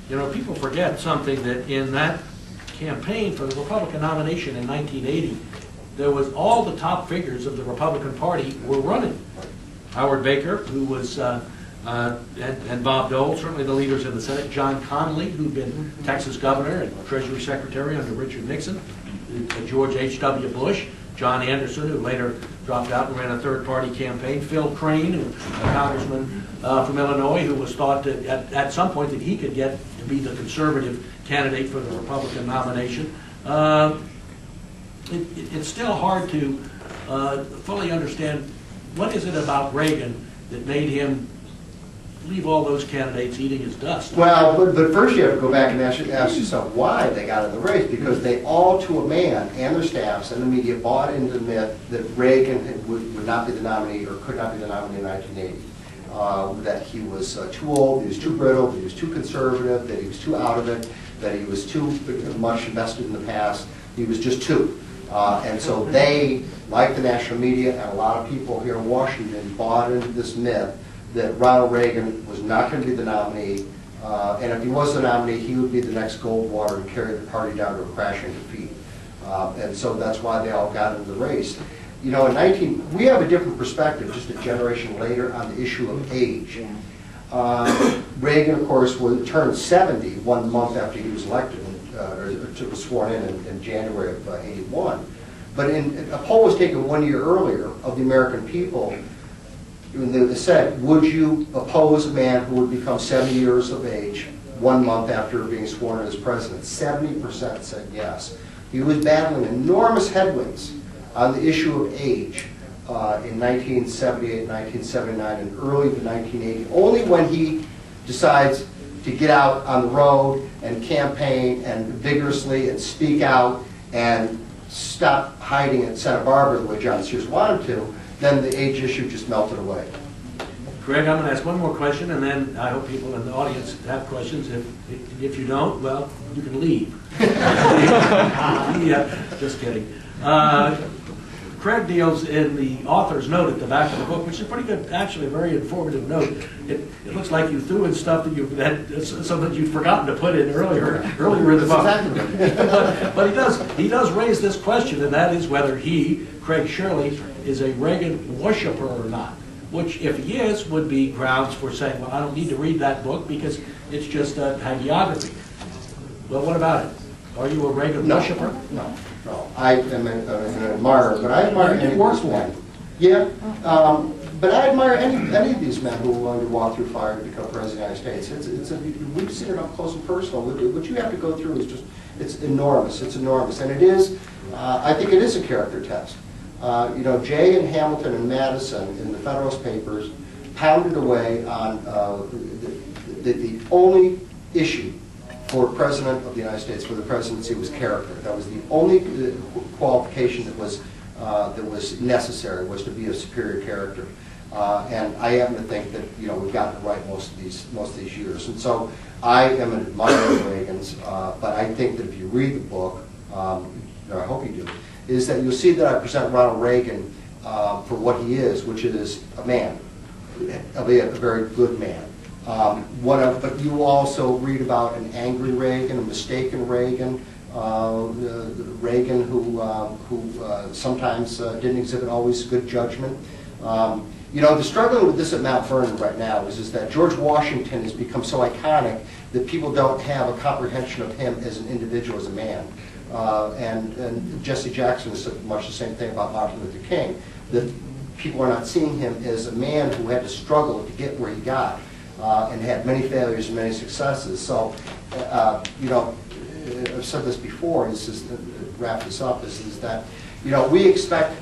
You know, people forget something, that in that campaign for the Republican nomination in 1980, there was all the top figures of the Republican Party were running. Howard Baker, who was, and Bob Dole, certainly the leaders in the Senate, John Connally, who'd been Texas governor and Treasury Secretary under Richard Nixon, George H.W. Bush, John Anderson, who later dropped out and ran a third-party campaign, Phil Crane, who, a congressman from Illinois, who was thought to, at some point, that he could get to be the conservative candidate for the Republican nomination. It's still hard to fully understand what is it about Reagan that made him leave all those candidates eating his dust. Well, but first you have to go back and ask yourself why they got in the race, because they all, to a man, and their staffs and the media, bought into the myth that Reagan would not be the nominee, or could not be the nominee in 1980. That he was too old, he was too brittle, that he was too conservative, that he was too out of it, that he was too much invested in the past. He was just too. And so they, like the national media and a lot of people here in Washington, bought into this myth that Ronald Reagan was not going to be the nominee, and if he was the nominee, he would be the next Goldwater and carry the party down to a crashing defeat. And so that's why they all got into the race. You know, we have a different perspective just a generation later on the issue of age. Reagan, of course, turned 70 1 month after he was elected, or was sworn in January of '81. But a poll was taken 1 year earlier of the American people. They said, would you oppose a man who would become 70 years of age 1 month after being sworn in as president? 70% said yes. He was battling enormous headwinds on the issue of age in 1978, 1979, and early to 1980. Only when he decides to get out on the road and campaign and vigorously and speak out and stop hiding at Santa Barbara the way John Sears wanted to, then the age issue just melted away. Greg, I'm going to ask one more question, and then I hope people in the audience have questions. If you don't, well, you can leave. Yeah, just kidding. Craig deals in the author's note at the back of the book, which is pretty good, actually a very informative note. It looks like you threw in stuff that something you'd forgotten to put in earlier in the book. But he does raise this question, and that is whether he, Craig Shirley, is a Reagan worshiper or not. Which, if he is, would be grounds for saying, well, I don't need to read that book because it's just a hagiography. Well, what about it? Are you a Reagan worshiper? No. No, I am an admirer, but I admire any of these men. Yeah, but I admire any of these men who are willing to walk through fire to become president of the United States. We've seen it up close and personal. What you have to go through is just, it's enormous. It's enormous, and it is. I think it is a character test. You know, Jay and Hamilton and Madison in the Federalist Papers pounded away on the only issue for President of the United States, for the presidency, was character. That was the only qualification that was necessary, was to be a superior character. And I happen to think that, you know, we've gotten it right most of these years. And so I am an admirer of Reagan's, but I think that if you read the book, or I hope you do, is that you'll see that I present Ronald Reagan for what he is, which is a man, albeit a very good man. But you also read about an angry Reagan, a mistaken Reagan, Reagan who sometimes didn't exhibit always good judgment. You know, the struggle with this at Mount Vernon right now is that George Washington has become so iconic that people don't have a comprehension of him as an individual, as a man. And Jesse Jackson said much the same thing about Martin Luther King, that people are not seeing him as a man who had to struggle to get where he got. And had many failures and many successes. So, you know, I've said this before, and this is to wrap this up, is that, you know, we expect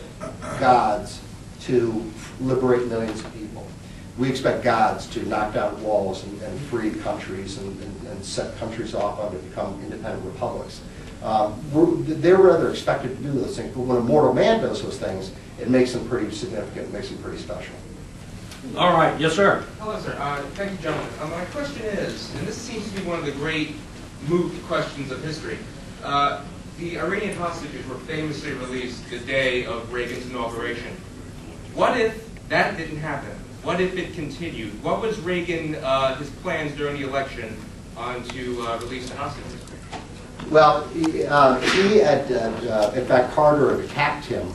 gods to liberate millions of people. We expect gods to knock down walls and free countries and set countries off on to become independent republics. They're rather expected to do those things, but when a mortal man does those things, it makes them pretty significant, it makes them pretty special. All right, yes, sir. Hello, sir. Thank you, gentlemen. My question is, and this seems to be one of the great moot questions of history. The Iranian hostages were famously released the day of Reagan's inauguration. What if that didn't happen? What if it continued? What was Reagan, his plans during the election to release the hostages? Well, he had, in fact, Carter attacked him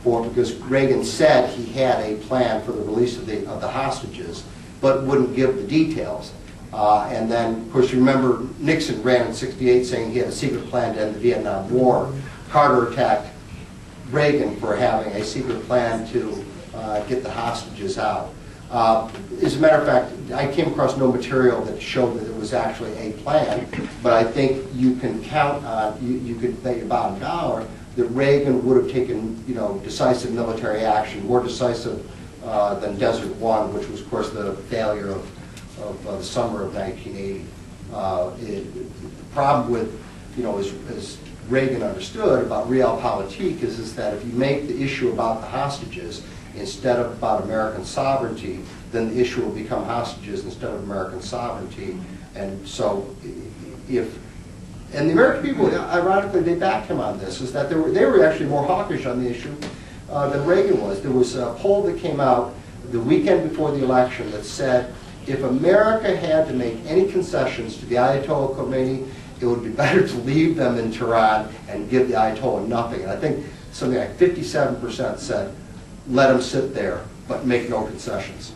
because Reagan said he had a plan for the release of the hostages, but wouldn't give the details. And then, of course, you remember Nixon ran in '68 saying he had a secret plan to end the Vietnam War. Carter attacked Reagan for having a secret plan to get the hostages out. As a matter of fact, I came across no material that showed that it was actually a plan, but I think you can count on, you could bet your bottom dollar that Reagan would have taken, decisive military action, more decisive than Desert One, which was, of course, the failure of the summer of 1980. The problem with, as Reagan understood about realpolitik is that if you make the issue about the hostages instead of about American sovereignty, then the issue will become hostages instead of American sovereignty. And so and the American people, ironically, they backed him on this, is that they were actually more hawkish on the issue than Reagan was. There was a poll that came out the weekend before the election that said if America had to make any concessions to the Ayatollah Khomeini, it would be better to leave them in Tehran and give the Ayatollah nothing. And I think something like 57% said, let him sit there, but make no concessions.